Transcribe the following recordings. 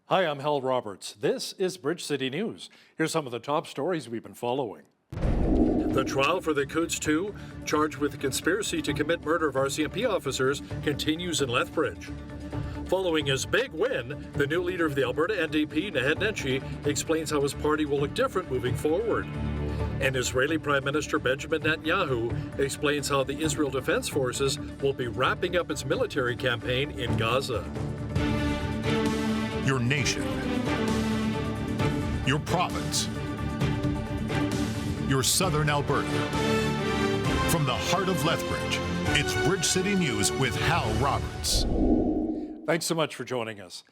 Hi, I'm Hal Roberts. This is Bridge City News. Here's some of the top stories we've been following. The trial for the Coots 2, charged with the conspiracy to commit murder of RCMP officers, continues in Lethbridge. Following his big win, the new leader of the Alberta NDP, Naheed Nenshi, explains how his party will look different moving forward. And Israeli Prime Minister Benjamin Netanyahu explains how the Israel Defense Forces will be wrapping up its military campaign in Gaza. Your nation, your province, your southern Alberta. From the heart of Lethbridge, it's Bridge City News with Hal Roberts. Thanks so much for joining us.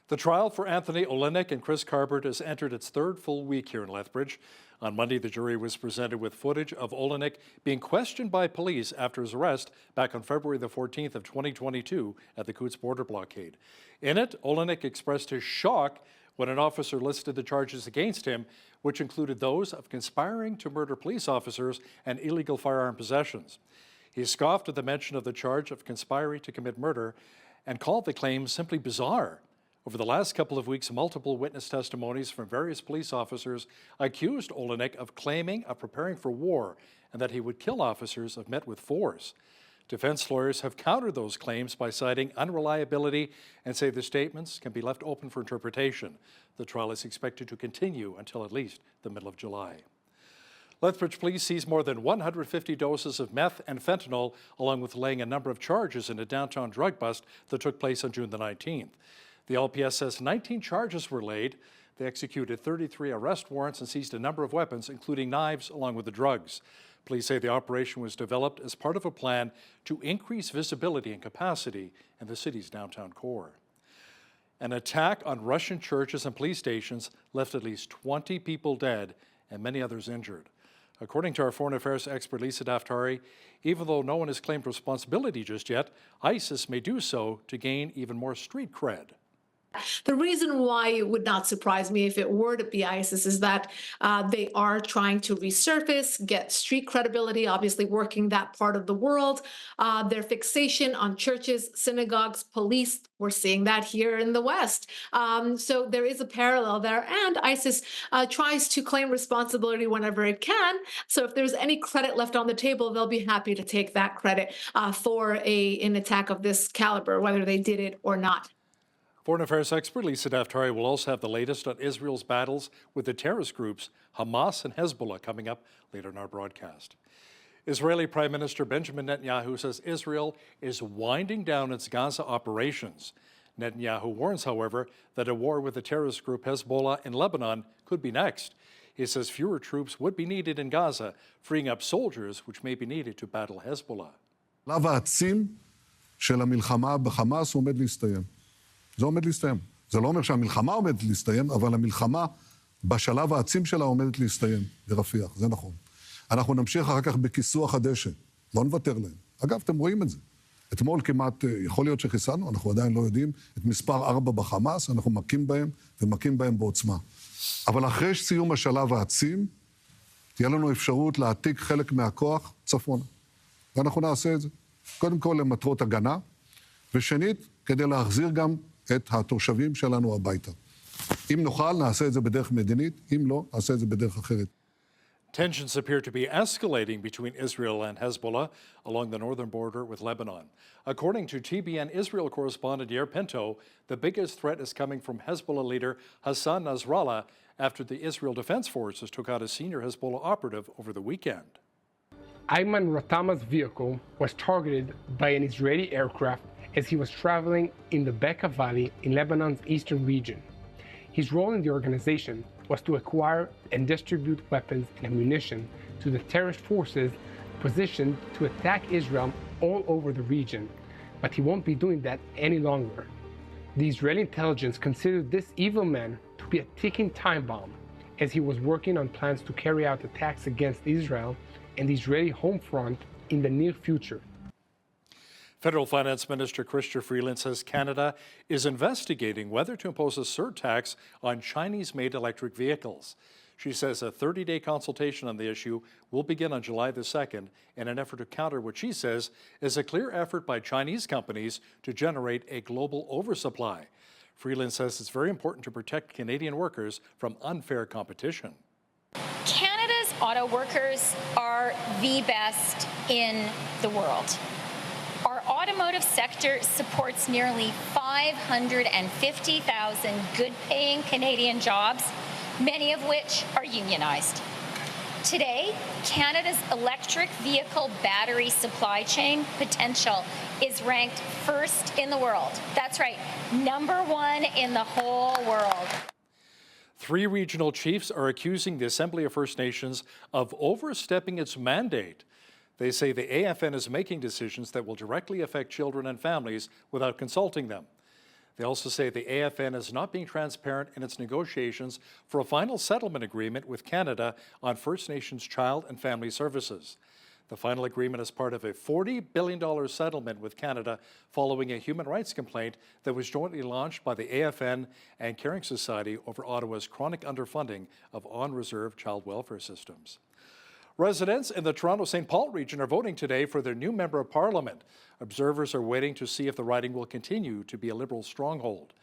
The trial for Anthony Olenek and Chris Carbert has entered its third full week here in Lethbridge. On Monday, the jury was presented with footage of Olenek being questioned by police after his arrest back on February the 14th of 2022 at the Coots border blockade. In it, Olenek expressed his shock when an officer listed the charges against him, which included those of conspiring to murder police officers and illegal firearm possessions. He scoffed at the mention of the charge of conspiring to commit murder and called the claim simply bizarre. Over the last couple of weeks, multiple witness testimonies from various police officers accused Olenek of claiming of preparing for war and that he would kill officers if met with force. Defense lawyers have countered those claims by citing unreliability and say the statements can be left open for interpretation. The trial is expected to continue until at least the middle of July. Lethbridge police seized more than 150 doses of meth and fentanyl, along with laying a number of charges in a downtown drug bust that took place on June the 19th. The LPS says 19 charges were laid. They executed 33 arrest warrants and seized a number of weapons, including knives, along with the drugs. Police say the operation was developed as part of a plan to increase visibility and capacity in the city's downtown core. An attack on Russian churches and police stations left at least 20 people dead and many others injured. According to our foreign affairs expert Lisa Daftari, even though no one has claimed responsibility just yet, ISIS may do so to gain even more street cred. The reason why it would not surprise me if it were to be ISIS is that they are trying to resurface, get street credibility, obviously working that part of the world. Their fixation on churches, synagogues, police, we're seeing that here in the West. So there is a parallel there, and ISIS tries to claim responsibility whenever it can. So if there's any credit left on the table, they'll be happy to take that credit for an attack of this caliber, whether they did it or not. Foreign affairs expert Lisa Daftari will also have the latest on Israel's battles with the terrorist groups Hamas and Hezbollah coming up later in our broadcast. Israeli Prime Minister Benjamin Netanyahu says Israel is winding down its Gaza operations. Netanyahu warns, however, that a war with the terrorist group Hezbollah in Lebanon could be next. He says fewer troops would be needed in Gaza, freeing up soldiers which may be needed to battle Hezbollah. השלב העצים של המלחמה בחמאס עומד להסתיים. זה עומד להסתיים. זה לא אומר שהמלחמה עומדת להסתיים, אבל המלחמה בשלב העצים שלה עומדת להסתיים ברפיח, זה נכון. אנחנו נמשיך אחר כך בכיסוח הדשא, לא נוותר להם. אגב, אתם רואים את זה. אתמול כמעט, יכול להיות שחיסלנו, אנחנו עדיין לא יודעים, את מספר 4 בחמאס, אנחנו מכים בהם ומכים בהם בעוצמה. אבל אחרי סיום השלב העצים, תהיה לנו אפשרות להעתיק חלק מהכוח צפונה. ואנחנו נעשה את זה. קודם כל למטרות הגנה, ושנית, כדי להחזיר גם את התושבים שלנו הביתה. אם נוכל, נעשה את זה בדרך מדינית, אם לא, נעשה את זה בדרך אחרת. Tensions appear to be escalating between Israel and Hezbollah along the northern border with Lebanon. According to TBN Israel correspondent Yair Pinto, the biggest threat is coming from Hezbollah leader Hassan Nasrallah after the Israel Defense Forces took out a senior Hezbollah operative over the weekend. Ayman Ratama's vehicle was targeted by an Israeli aircraft as he was traveling in the Bekaa Valley in Lebanon's eastern region. His role in the organization was to acquire and distribute weapons and ammunition to the terrorist forces positioned to attack Israel all over the region, but he won't be doing that any longer. The Israeli intelligence considered this evil man to be a ticking time bomb, as he was working on plans to carry out attacks against Israel and the Israeli home front in the near future. Federal Finance Minister Chrystia Freeland says Canada is investigating whether to impose a surtax on Chinese-made electric vehicles. She says a 30-day consultation on the issue will begin on July the 2nd in an effort to counter what she says is a clear effort by Chinese companies to generate a global oversupply. Freeland says it's very important to protect Canadian workers from unfair competition. Canada's auto workers are the best in the world. Our automotive sector supports nearly 550,000 good-paying Canadian jobs, many of which are unionized. Today, Canada's electric vehicle battery supply chain potential is ranked first in the world. That's right, #1 in the whole world. 3 regional chiefs are accusing the Assembly of First Nations of overstepping its mandate. They say the AFN is making decisions that will directly affect children and families without consulting them. They also say the AFN is not being transparent in its negotiations for a final settlement agreement with Canada on First Nations child and family services. The final agreement is part of a $40 billion settlement with Canada following a human rights complaint that was jointly launched by the AFN and Caring Society over Ottawa's chronic underfunding of on-reserve child welfare systems. Residents in the Toronto-St. Paul region are voting today for their new Member of Parliament. Observers are waiting to see if the riding will continue to be a Liberal stronghold.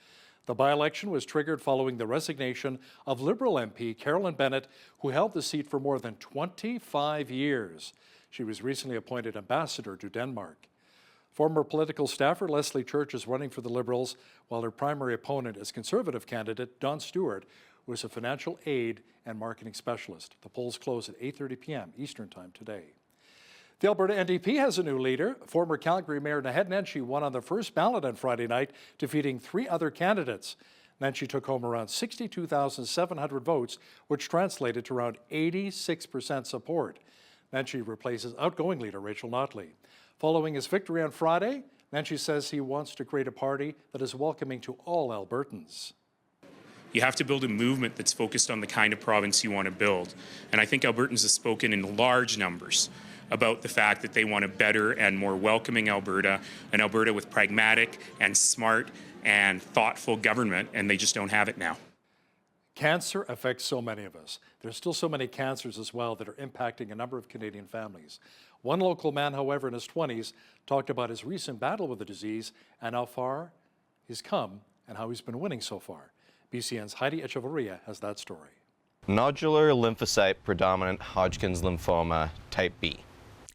The by-election was triggered following the resignation of Liberal MP Carolyn Bennett, who held the seat for more than 25 years. She was recently appointed ambassador to Denmark. Former political staffer Leslie Church is running for the Liberals, while her primary opponent is Conservative candidate Don Stewart, who is a financial aid and marketing specialist. The polls close at 8:30 p.m. Eastern Time today. The Alberta NDP has a new leader. Former Calgary Mayor Naheed Nenshi won on the first ballot on Friday night, defeating 3 other candidates. Nenshi took home around 62,700 votes, which translated to around 86% support. Nenshi replaces outgoing leader Rachel Notley. Following his victory on Friday, Nenshi says he wants to create a party that is welcoming to all Albertans. You have to build a movement that's focused on the kind of province you want to build. And I think Albertans have spoken in large numbers about the fact that they want a better and more welcoming Alberta, an Alberta with pragmatic and smart and thoughtful government, and they just don't have it now. Cancer affects so many of us. There's still so many cancers as well that are impacting a number of Canadian families. One local man, however, in his 20s, talked about his recent battle with the disease and how far he's come and how he's been winning so far. BCN's Heidi Echevarria has that story. Nodular lymphocyte predominant Hodgkin's lymphoma type B.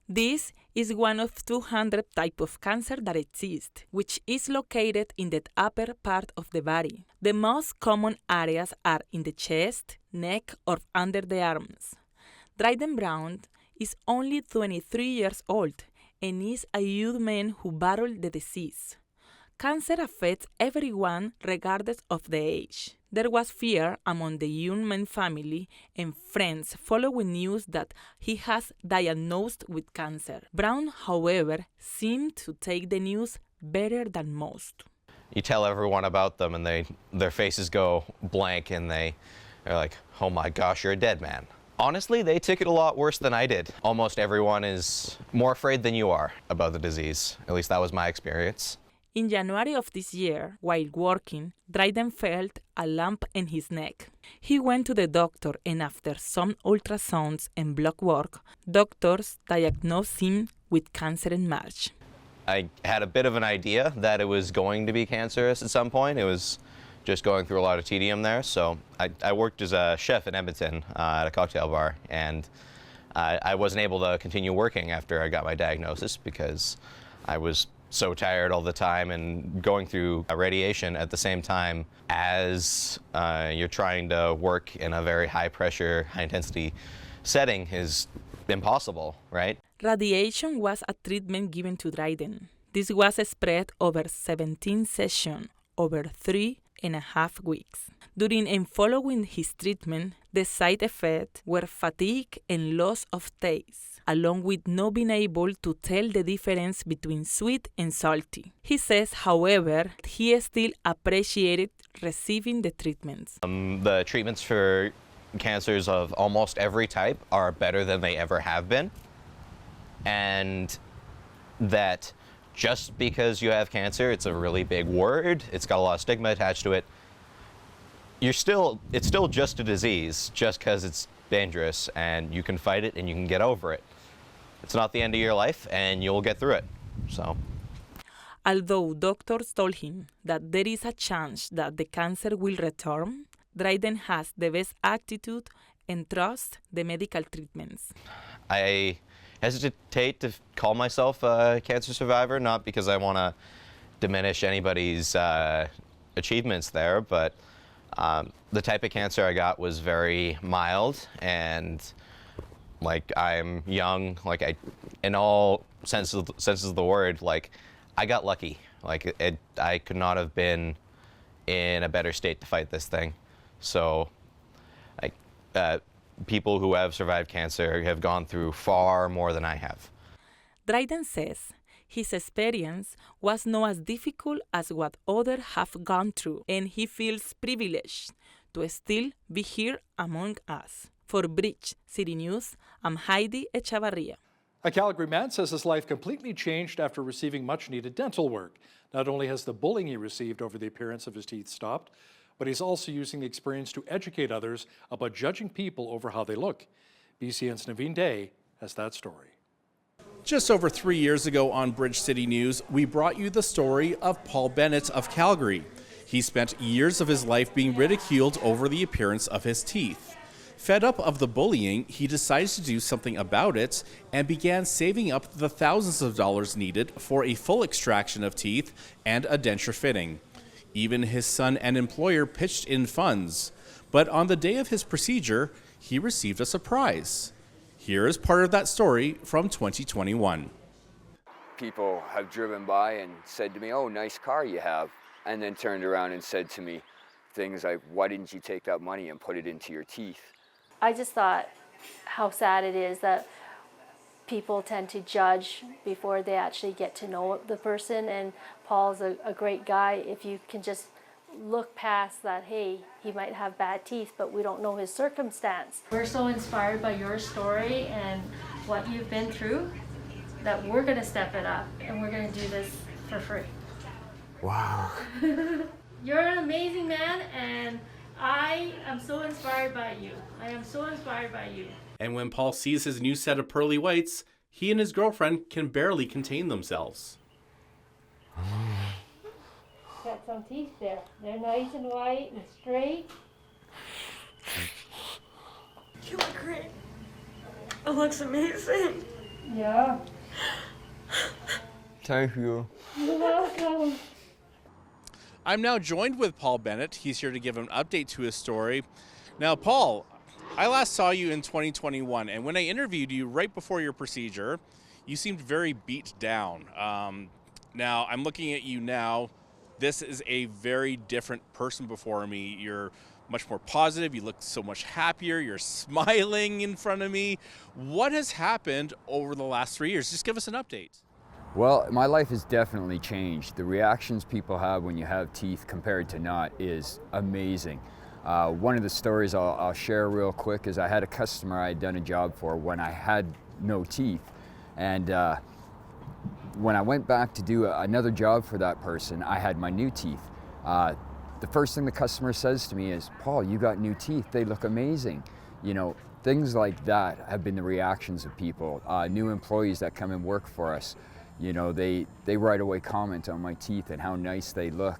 This is one of 200 types of cancer that exist, which is located in the upper part of the body. The most common areas are in the chest, neck, or under the arms. Dryden Brown is only 23 years old and is a young man who battled the disease. Cancer affects everyone regardless of the age. There was fear among the young man's family and friends following news that he has diagnosed with cancer. Brown, however, seemed to take the news better than most. You tell everyone about them and their faces go blank and they're like, oh my gosh, you're a dead man. Honestly, they took it a lot worse than I did. Almost everyone is more afraid than you are about the disease. At least that was my experience. In January of this year, while working, Dryden felt a lump in his neck. He went to the doctor, and after some ultrasounds and blood work, doctors diagnosed him with cancer in March. I had a bit of an idea that it was going to be cancerous at some point. It was just going through a lot of tedium there. So I worked as a chef in Edmonton at a cocktail bar, and I wasn't able to continue working after I got my diagnosis because I was so tired all the time and going through radiation at the same time as you're trying to work in a very high pressure, high intensity setting is impossible, right? Radiation was a treatment given to Dryden. This was spread over 17 sessions over 3.5 weeks. During and following his treatment, the side effects were fatigue and loss of taste, along with not being able to tell the difference between sweet and salty. He says, however, he still appreciated receiving the treatments. The treatments for cancers of almost every type are better than they ever have been. And that just because you have cancer, it's a really big word, it's got a lot of stigma attached to it, it's still just a disease, just because it's dangerous and you can fight it and you can get over it. It's not the end of your life and you'll get through it. So, Although doctors told him that there is a chance that the cancer will return, Dryden has the best attitude and trusts the medical treatments. I hesitate to call myself a cancer survivor, not because I want to diminish anybody's achievements there, but the type of cancer I got was very mild, and like I'm young, like in all senses of the word, like I got lucky. Like I could not have been in a better state to fight this thing. So, people who have survived cancer have gone through far more than I have. Dryden says his experience was not as difficult as what others have gone through, and he feels privileged to still be here among us. For Bridge City News, I'm Heidi Echavarria. A Calgary man says his life completely changed after receiving much-needed dental work. Not only has the bullying he received over the appearance of his teeth stopped, but he's also using the experience to educate others about judging people over how they look. BCN's Naveen Day has that story. Just over 3 years ago on Bridge City News, we brought you the story of Paul Bennett of Calgary. He spent years of his life being ridiculed over the appearance of his teeth. Fed up of the bullying, he decided to do something about it and began saving up the thousands of dollars needed for a full extraction of teeth and a denture fitting. Even his son and employer pitched in funds. But on the day of his procedure, he received a surprise. Here is part of that story from 2021. People have driven by and said to me, "Oh, nice car you have," and then turned around and said to me things like, "Why didn't you take that money and put it into your teeth?" I just thought how sad it is that people tend to judge before they actually get to know the person, and Paul's a great guy. If you can just look past that, hey, he might have bad teeth, but we don't know his circumstance. We're so inspired by your story and what you've been through that we're going to step it up and we're going to do this for free. Wow. You're an amazing man, and I am so inspired by you. I am so inspired by you. And when Paul sees his new set of pearly whites, he and his girlfriend can barely contain themselves. Got some teeth there. They're nice and white and straight. You look great. It looks amazing. Yeah. Thank you. You're welcome. I'm now joined with Paul Bennett. He's here to give an update to his story. Now, Paul, I last saw you in 2021, and when I interviewed you right before your procedure, you seemed very beat down. Now, I'm looking at you now. This is a very different person before me. You're much more positive. You look so much happier. You're smiling in front of me. What has happened over the last 3 years? Just give us an update. Well, my life has definitely changed. The reactions people have when you have teeth compared to not is amazing. One of the stories I'll share real quick is I had a customer I had done a job for when I had no teeth. And when I went back to do another job for that person, I had my new teeth. The first thing the customer says to me is, "Paul, you got new teeth. They look amazing." You know, things like that have been the reactions of people. New employees that come and work for us, you know, they right away comment on my teeth and how nice they look.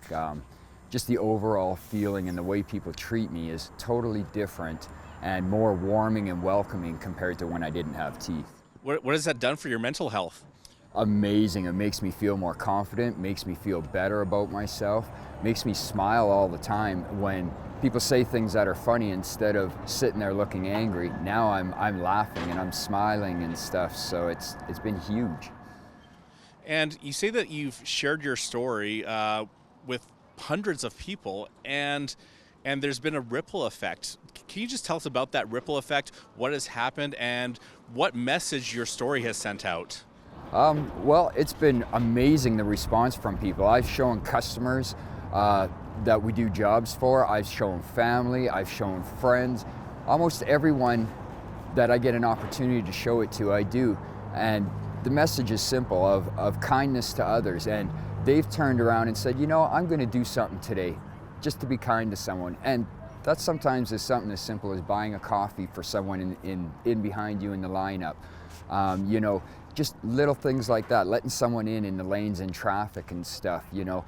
Just the overall feeling and the way people treat me is totally different and more warming and welcoming compared to when I didn't have teeth. What has that done for your mental health? Amazing. It makes me feel more confident, makes me feel better about myself, makes me smile all the time when people say things that are funny instead of sitting there looking angry. Now I'm laughing and I'm smiling and stuff, so it's been huge. And you say that you've shared your story with hundreds of people, and there's been a ripple effect. Can you just tell us about that ripple effect, what has happened, and what message your story has sent out? Well, it's been amazing, the response from people. I've shown customers that we do jobs for. I've shown family, I've shown friends. Almost everyone that I get an opportunity to show it to, I do. And the message is simple, of kindness to others. And they've turned around and said, you know, I'm going to do something today just to be kind to someone. And that sometimes is something as simple as buying a coffee for someone in behind you in the lineup. You know, just little things like that, letting someone in the lanes in traffic and stuff, you know.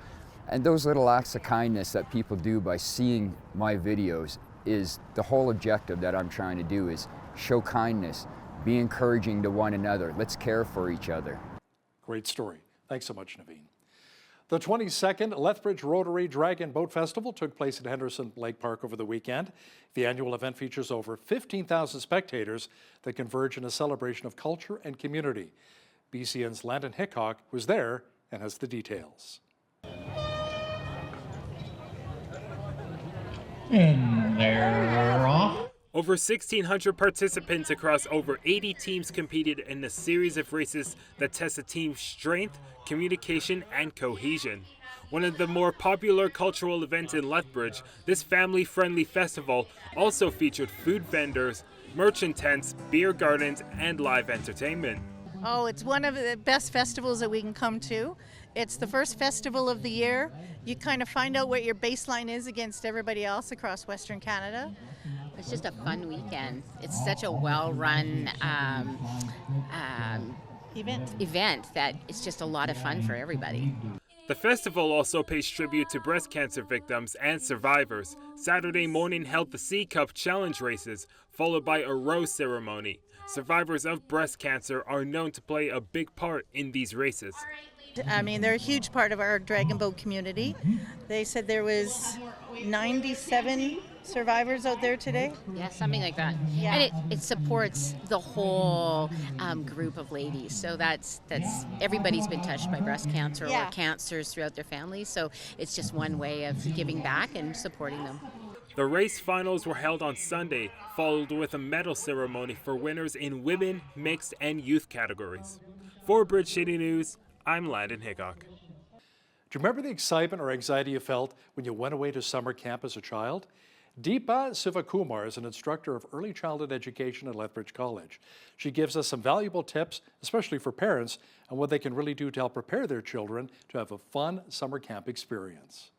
And those little acts of kindness that people do by seeing my videos is the whole objective that I'm trying to do, is show kindness, be encouraging to one another. Let's care for each other. Great story. Thanks so much, Naveen. The 22nd Lethbridge Rotary Dragon Boat Festival took place at Henderson Lake Park over the weekend. The annual event features over 15,000 spectators that converge in a celebration of culture and community. BCN's Landon Hickok was there and has the details. And they're off. Over 1,600 participants across over 80 teams competed in a series of races that test a team's strength, communication, and cohesion. One of the more popular cultural events in Lethbridge, this family-friendly festival also featured food vendors, merchant tents, beer gardens, and live entertainment. Oh, it's one of the best festivals that we can come to. It's the first festival of the year. You kind of find out what your baseline is against everybody else across Western Canada. It's just a fun weekend. It's such a well-run event that it's just a lot of fun for everybody. The festival also pays tribute to breast cancer victims and survivors. Saturday morning held the C Cup Challenge races, followed by a rose ceremony. Survivors of breast cancer are known to play a big part in these races. I mean, they're a huge part of our dragon boat community. They said there was 97 survivors out there today. Yeah, something like that. Yeah. And it supports the whole group of ladies. So that's everybody's been touched by breast cancer or cancers throughout their families. So it's just one way of giving back and supporting them. The race finals were held on Sunday, followed with a medal ceremony for winners in women, mixed, and youth categories. For Bridge City News, I'm Landon Hickok. Do you remember the excitement or anxiety you felt when you went away to summer camp as a child? Deepa Sivakumar is an instructor of early childhood education at Lethbridge College. She gives us some valuable tips, especially for parents, on what they can really do to help prepare their children to have a fun summer camp experience.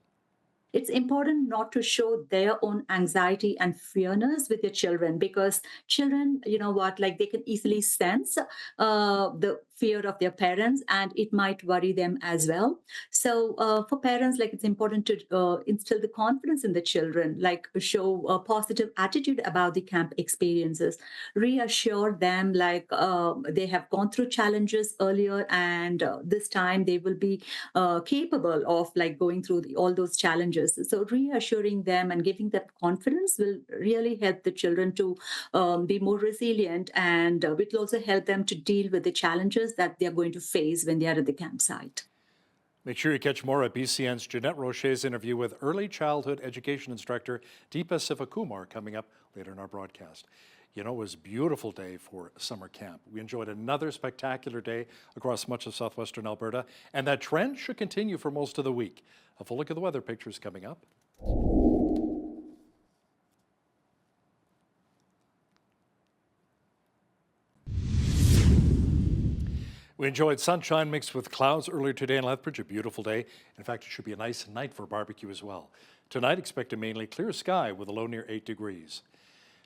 It's important not to show their own anxiety and fearness with your children, because children, you know what, like they can easily sense the fear of their parents, and it might worry them as well. So for parents, like it's important to instill the confidence in the children, like show a positive attitude about the camp experiences, reassure them like they have gone through challenges earlier, and this time they will be capable of like going through all those challenges. So reassuring them and giving them confidence will really help the children to be more resilient, and it will also help them to deal with the challenges that they are going to face when they are at the campsite. Make sure you catch more of BCN's Jeanette Rocher's interview with early childhood education instructor Deepa Sivakumar coming up later in our broadcast. You know, it was a beautiful day for summer camp. We enjoyed another spectacular day across much of southwestern Alberta, and that trend should continue for most of the week. A full look at the weather pictures coming up. We enjoyed sunshine mixed with clouds earlier today in Lethbridge, a beautiful day. In fact, it should be a nice night for barbecue as well. Tonight, expect a mainly clear sky with a low near 8 degrees.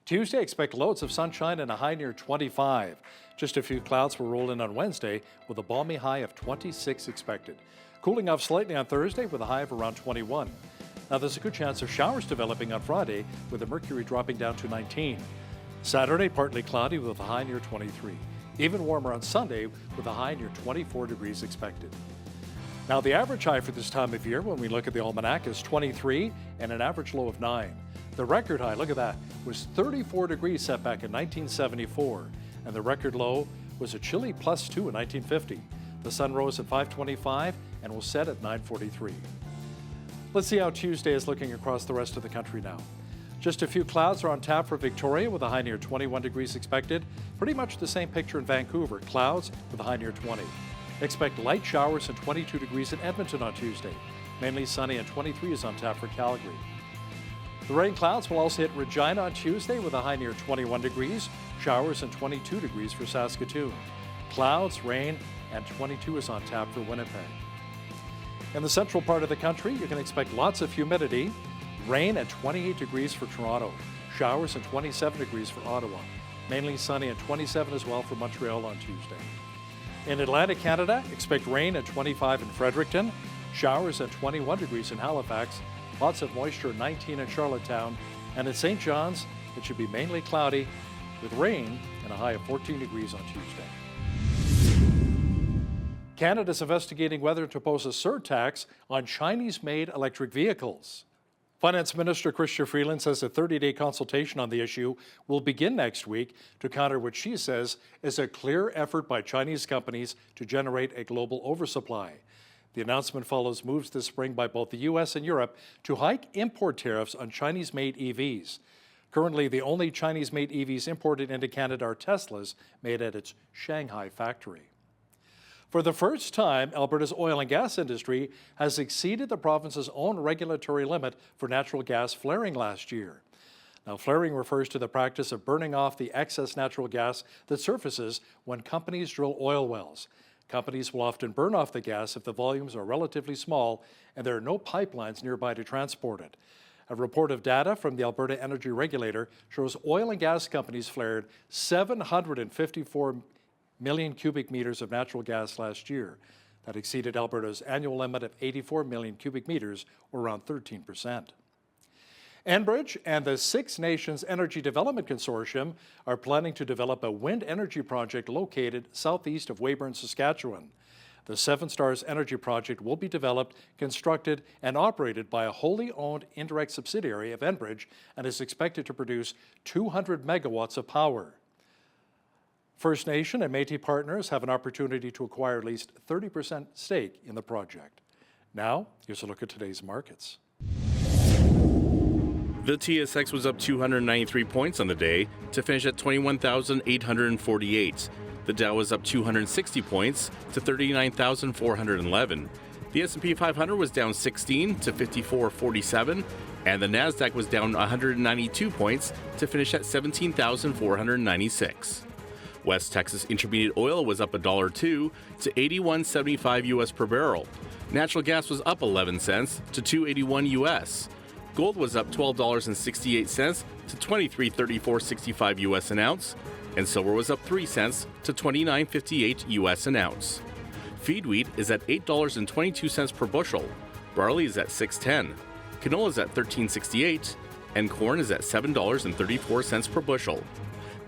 Tuesday, expect loads of sunshine and a high near 25. Just a few clouds will roll in on Wednesday with a balmy high of 26 expected. Cooling off slightly on Thursday with a high of around 21. Now, there's a good chance of showers developing on Friday with the mercury dropping down to 19. Saturday, partly cloudy with a high near 23. Even warmer on Sunday with a high near 24 degrees expected. Now, the average high for this time of year when we look at the almanac is 23 and an average low of 9. The record high, look at that, was 34 degrees set back in 1974, and the record low was a chilly +2 in 1950. The sun rose at 5:25 and will set at 9:43. Let's see how Tuesday is looking across the rest of the country now. Just a few clouds are on tap for Victoria with a high near 21 degrees expected. Pretty much the same picture in Vancouver, clouds with a high near 20. Expect light showers and 22 degrees in Edmonton on Tuesday. Mainly sunny and 23 is on tap for Calgary. The rain clouds will also hit Regina on Tuesday with a high near 21 degrees. Showers and 22 degrees for Saskatoon. Clouds, rain, and 22 is on tap for Winnipeg. In the central part of the country, you can expect lots of humidity. Rain at 28 degrees for Toronto. Showers and 27 degrees for Ottawa. Mainly sunny and 27 as well for Montreal on Tuesday. In Atlantic Canada, expect rain at 25 in Fredericton, showers at 21 degrees in Halifax, lots of moisture at 19 in Charlottetown, and at St. John's, it should be mainly cloudy with rain and a high of 14 degrees on Tuesday. Canada's investigating whether to impose a surtax on Chinese-made electric vehicles. Finance Minister Chrystia Freeland says a 30-day consultation on the issue will begin next week to counter what she says is a clear effort by Chinese companies to generate a global oversupply. The announcement follows moves this spring by both the U.S. and Europe to hike import tariffs on Chinese-made EVs. Currently, the only Chinese-made EVs imported into Canada are Teslas made at its Shanghai factory. For the first time, Alberta's oil and gas industry has exceeded the province's own regulatory limit for natural gas flaring last year. Now, flaring refers to the practice of burning off the excess natural gas that surfaces when companies drill oil wells. Companies will often burn off the gas if the volumes are relatively small and there are no pipelines nearby to transport it. A report of data from the Alberta Energy Regulator shows oil and gas companies flared 754 million cubic meters of natural gas last year. That exceeded Alberta's annual limit of 84 million cubic meters, or around 13%. Enbridge and the Six Nations Energy Development Consortium are planning to develop a wind energy project located southeast of Weyburn, Saskatchewan. The Seven Stars Energy Project will be developed, constructed, and operated by a wholly owned indirect subsidiary of Enbridge and is expected to produce 200 megawatts of power. First Nation and Métis partners have an opportunity to acquire at least 30% stake in the project. Now, here's a look at today's markets. The TSX was up 293 points on the day to finish at 21,848. The Dow was up 260 points to 39,411. The S&P 500 was down 16 to 5447, and the Nasdaq was down 192 points to finish at 17,496. West Texas Intermediate Oil was up $1.02 to 81.75 US per barrel. Natural gas was up 11 cents to 2.81 US. Gold was up $12.68 to 23.3465 US an ounce, and silver was up 3 cents to 29.58 US an ounce. Feed wheat is at $8.22 per bushel. Barley is at $6.10. Canola is at $13.68, and corn is at $7.34 per bushel.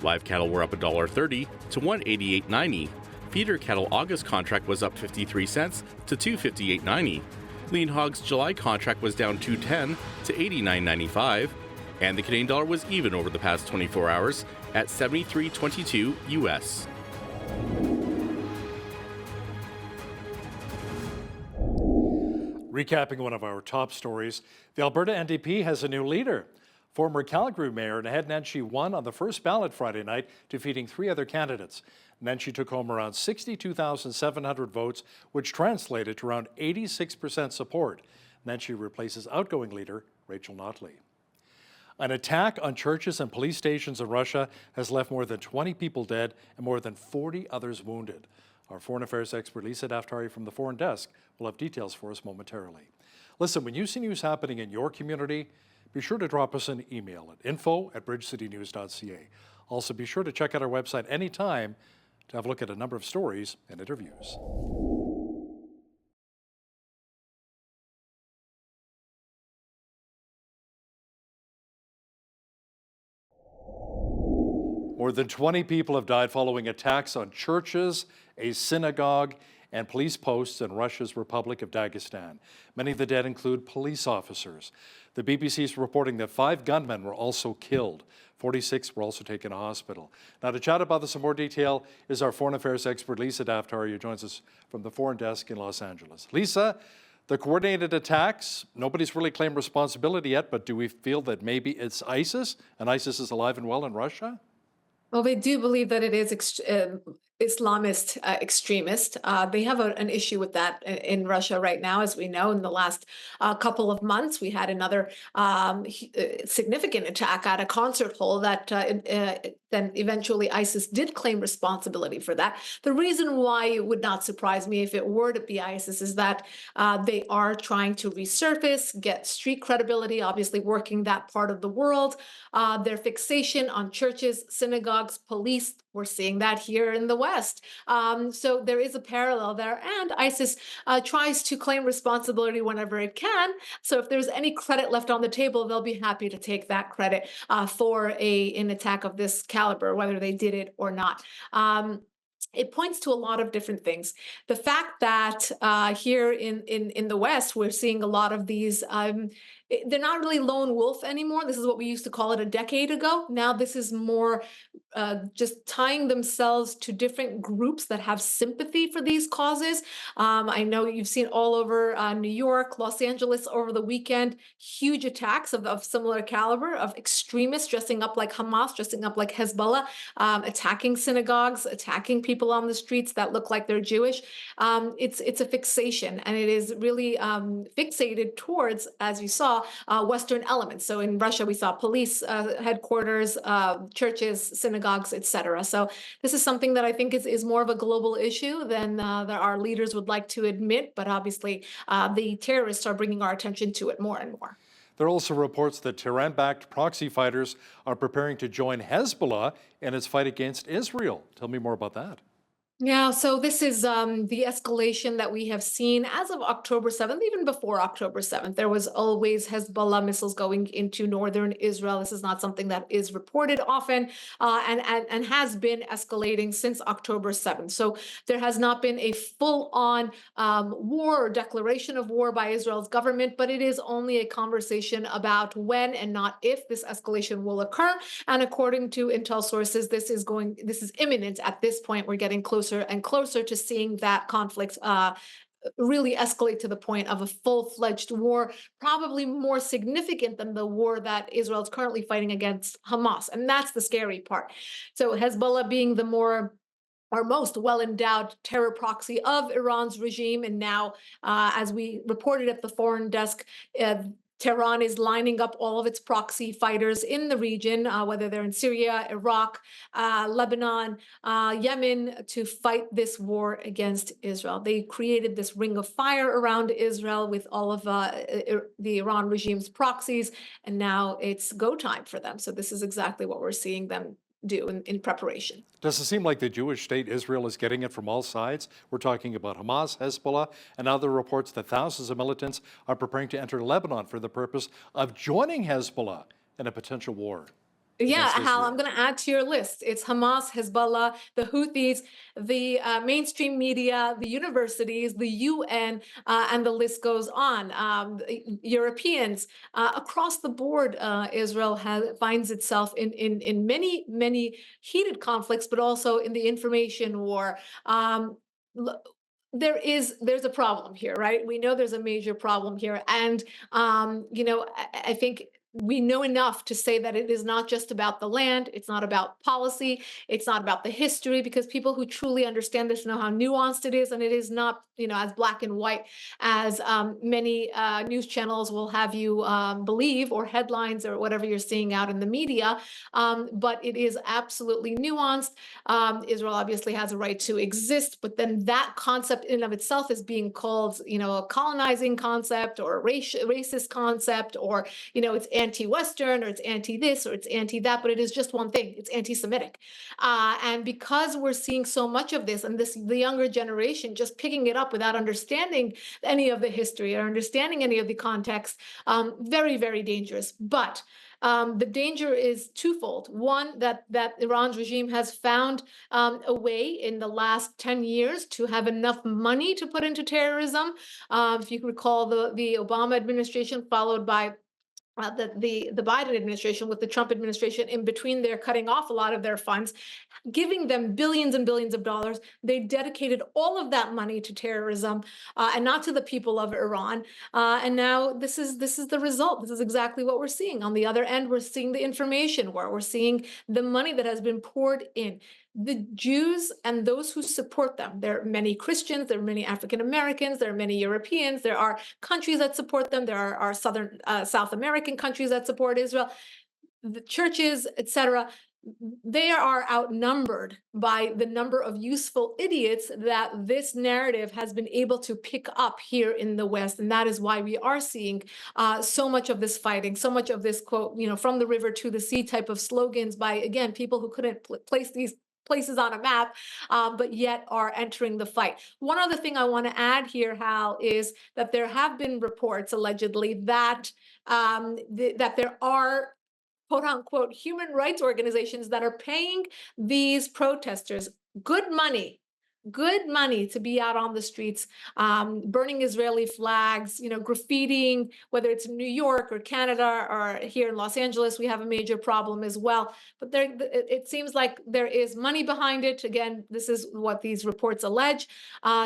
Live cattle were up $1.30 to $188.90. Feeder cattle August contract was up 53 cents to $258.90. Lean hogs July contract was down $2.10 to $89.95, and the Canadian dollar was even over the past 24 hours at 73.22 US. Recapping one of our top stories, the Alberta NDP has a new leader. Former Calgary Mayor Naheed Nenshi won on the first ballot Friday night, defeating 3 other candidates. Nenshi took home around 62,700 votes, which translated to around 86% support. Nenshi replaces outgoing leader Rachel Notley. An attack on churches and police stations in Russia has left more than 20 people dead and more than 40 others wounded. Our foreign affairs expert Lisa Daftari from the Foreign Desk will have details for us momentarily. Listen, when you see news happening in your community, be sure to drop us an email at info@bridgecitynews.ca. Also, be sure to check out our website anytime to have a look at a number of stories and interviews. More than 20 people have died following attacks on churches, a synagogue, and police posts in Russia's Republic of Dagestan. Many of the dead include police officers. The BBC is reporting that 5 gunmen were also killed. 46 were also taken to hospital. Now, to chat about this in more detail is our foreign affairs expert, Lisa Daftari, who joins us from the Foreign Desk in Los Angeles. Lisa, the coordinated attacks, nobody's really claimed responsibility yet, but do we feel that maybe it's ISIS, and ISIS is alive and well in Russia? Well, they do believe that it is Islamist extremist. They have an issue with that in Russia right now. As we know, in the last couple of months, we had another significant attack at a concert hall that then eventually ISIS did claim responsibility for that. The reason why it would not surprise me if it were to be ISIS is that they are trying to resurface, get street credibility, obviously working that part of the world. Their fixation on churches, synagogues, police, we're seeing that here in the West. West. So there is a parallel there. And ISIS tries to claim responsibility whenever it can. So if there's any credit left on the table, they'll be happy to take that credit for an attack of this caliber, whether they did it or not. It points to a lot of different things. The fact that here in the West, we're seeing a lot of these, they're not really lone wolf anymore. This is what we used to call it a decade ago. Now this is more just tying themselves to different groups that have sympathy for these causes. I know you've seen all over New York, Los Angeles over the weekend, huge attacks of similar caliber of extremists dressing up like Hamas, dressing up like Hezbollah, attacking synagogues, attacking people on the streets that look like they're Jewish. It's a fixation, and it is really fixated towards, as you saw, Western elements. So in Russia, we saw police headquarters, churches, synagogues, etc. So this is something that I think is more of a global issue than that our leaders would like to admit. But obviously, the terrorists are bringing our attention to it more and more. There are also reports that Tehran-backed proxy fighters are preparing to join Hezbollah in its fight against Israel. Tell me more about that. Yeah, so this is the escalation that we have seen as of October 7th, even before October 7th. There was always Hezbollah missiles going into northern Israel. This is not something that is reported often and has been escalating since October 7th. So there has not been a full-on war or declaration of war by Israel's government, but it is only a conversation about when and not if this escalation will occur. And according to intel sources, this is imminent at this point. We're getting closer and closer to seeing that conflict really escalate to the point of a full-fledged war, probably more significant than the war that Israel is currently fighting against Hamas. And that's the scary part. So Hezbollah being the most well-endowed terror proxy of Iran's regime. And now, as we reported at the Foreign Desk, Tehran is lining up all of its proxy fighters in the region, whether they're in Syria, Iraq, Lebanon, Yemen, to fight this war against Israel. They created this ring of fire around Israel with all of the Iran regime's proxies, and now it's go time for them. So this is exactly what we're seeing them do in preparation. Does it seem like the Jewish state Israel is getting it from all sides? We're talking about Hamas, Hezbollah, and other reports that thousands of militants are preparing to enter Lebanon for the purpose of joining Hezbollah in a potential war. Yeah, Hal, I'm going to add to your list. It's Hamas, Hezbollah, the Houthis, the mainstream media, the universities, the UN, and the list goes on. Europeans across the board, Israel finds itself in many, many heated conflicts, but also in the information war. There's a problem here, right? We know there's a major problem here, and I think we know enough to say that it is not just about the land, it's not about policy, it's not about the history, because people who truly understand this know how nuanced it is, and it is not, as black and white as many news channels will have you believe, or headlines, or whatever you're seeing out in the media. But it is absolutely nuanced. Israel obviously has a right to exist, but then that concept in and of itself is being called, a colonizing concept, or a racist concept, or, it's anti-Western, or it's anti-this, or it's anti-that, but it is just one thing. It's anti-Semitic. And because we're seeing so much of this, and the younger generation just picking it up without understanding any of the history or understanding any of the context, very, very dangerous. But the danger is twofold. One, that Iran's regime has found a way in the last 10 years to have enough money to put into terrorism. If you recall, the Obama administration, followed by the Biden administration, with the Trump administration in between, they're cutting off a lot of their funds, giving them billions and billions of dollars. They dedicated all of that money to terrorism and not to the people of Iran. And now this is the result. This is exactly what we're seeing. On the other end, we're seeing the information war. We're seeing the money that has been poured in. The Jews and those who support them. There are many Christians, there are many African Americans, there are many Europeans, there are countries that support them, there are South American countries that support Israel, the churches, etc. They are outnumbered by the number of useful idiots that this narrative has been able to pick up here in the West. And that is why we are seeing so much of this fighting, so much of this, quote, from the river to the sea type of slogans by, again, people who couldn't place these places on a map, but yet are entering the fight. One other thing I want to add here, Hal, is that there have been reports allegedly that that there are quote unquote human rights organizations that are paying these protesters good money to be out on the streets, burning Israeli flags, graffitiing, whether it's in New York or Canada or here in Los Angeles, we have a major problem as well. But it seems like there is money behind it. Again, this is what these reports allege.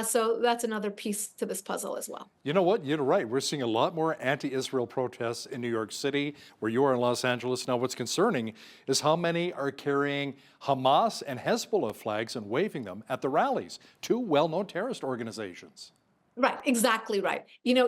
So that's another piece to this puzzle as well. You know what? You're right. We're seeing a lot more anti-Israel protests in New York City, where you are in Los Angeles. Now, what's concerning is how many are carrying Hamas and Hezbollah flags and waving them at the rallies, two well-known terrorist organizations. Right, exactly right.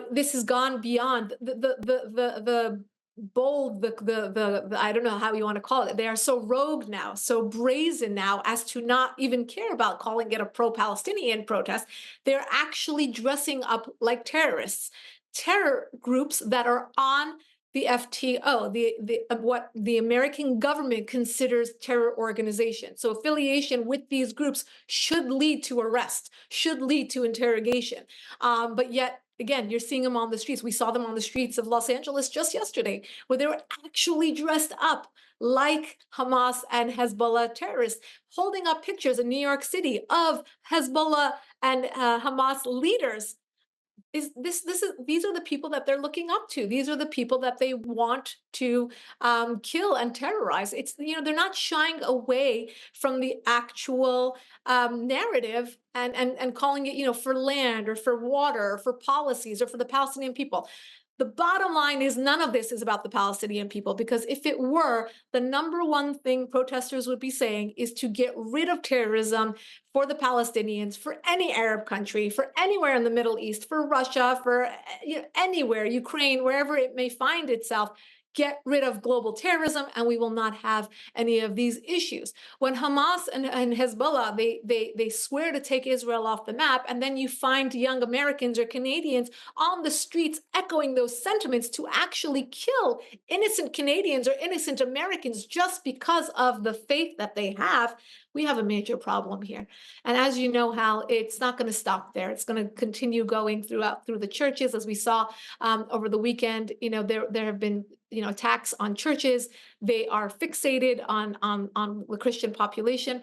This has gone beyond the bold, the I don't know how you want to call it. They are so rogue now, so brazen now, as to not even care about calling it a pro-Palestinian protest. They're actually dressing up like terrorists, terror groups that are on the FTO, what the American government considers terror organization. So affiliation with these groups should lead to arrest, should lead to interrogation. But yet, again, you're seeing them on the streets. We saw them on the streets of Los Angeles just yesterday, where they were actually dressed up like Hamas and Hezbollah terrorists, holding up pictures in New York City of Hezbollah and Hamas leaders. These are the people that they're looking up to. These are the people that they want to kill and terrorize. They're not shying away from the actual narrative and calling it, for land or for water or for policies or for the Palestinian people. The bottom line is none of this is about the Palestinian people, because if it were, the number one thing protesters would be saying is to get rid of terrorism for the Palestinians, for any Arab country, for anywhere in the Middle East, for Russia, for anywhere, Ukraine, wherever it may find itself. Get rid of global terrorism, and we will not have any of these issues. When Hamas and Hezbollah, they swear to take Israel off the map, and then you find young Americans or Canadians on the streets echoing those sentiments to actually kill innocent Canadians or innocent Americans just because of the faith that they have, we have a major problem here. And as you know, Hal, it's not going to stop there. It's going to continue going through the churches, as we saw over the weekend. There have been attacks on churches. They are fixated on the Christian population.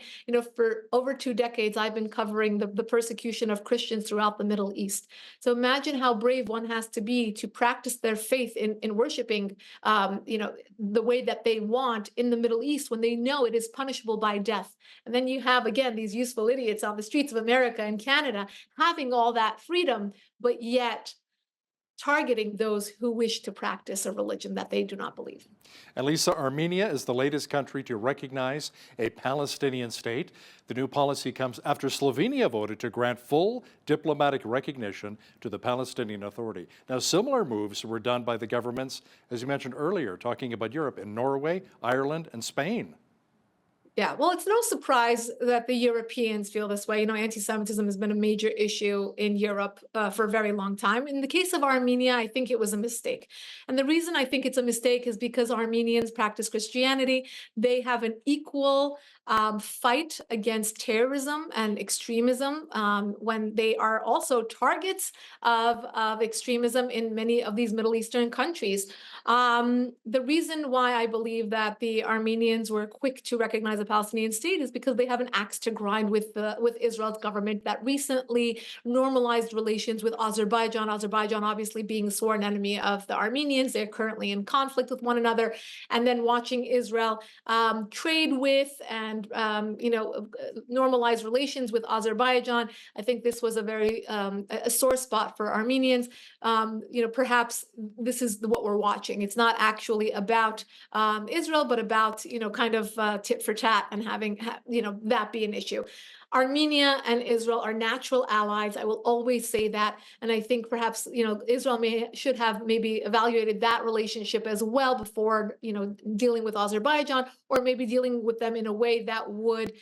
For over 2 decades, I've been covering the persecution of Christians throughout the Middle East. So imagine how brave one has to be to practice their faith in worshiping, the way that they want in the Middle East, when they know it is punishable by death. And then you have, again, these useful idiots on the streets of America and Canada having all that freedom, but yet targeting those who wish to practice a religion that they do not believe in. And Lisa, Armenia is the latest country to recognize a Palestinian state. The new policy comes after Slovenia voted to grant full diplomatic recognition to the Palestinian Authority. Now, similar moves were done by the governments, as you mentioned earlier, talking about Europe, in Norway, Ireland, and Spain. Yeah, well, it's no surprise that the Europeans feel this way. Anti-Semitism has been a major issue in Europe for a very long time. In the case of Armenia, I think it was a mistake. And the reason I think it's a mistake is because Armenians practice Christianity. They have an equal fight against terrorism and extremism when they are also targets of extremism in many of these Middle Eastern countries. The reason why I believe that the Armenians were quick to recognize a Palestinian state is because they have an axe to grind with Israel's government that recently normalized relations with Azerbaijan. Azerbaijan obviously being a sworn enemy of the Armenians. They're currently in conflict with one another. And then watching Israel trade with and normalize relations with Azerbaijan, I think this was a very a sore spot for Armenians. Perhaps this is what we're watching. It's not actually about Israel, but about kind of tit for tat and having that be an issue. Armenia and Israel are natural allies. I will always say that. And I think perhaps, Israel should have maybe evaluated that relationship as well before, dealing with Azerbaijan, or maybe dealing with them in a way that would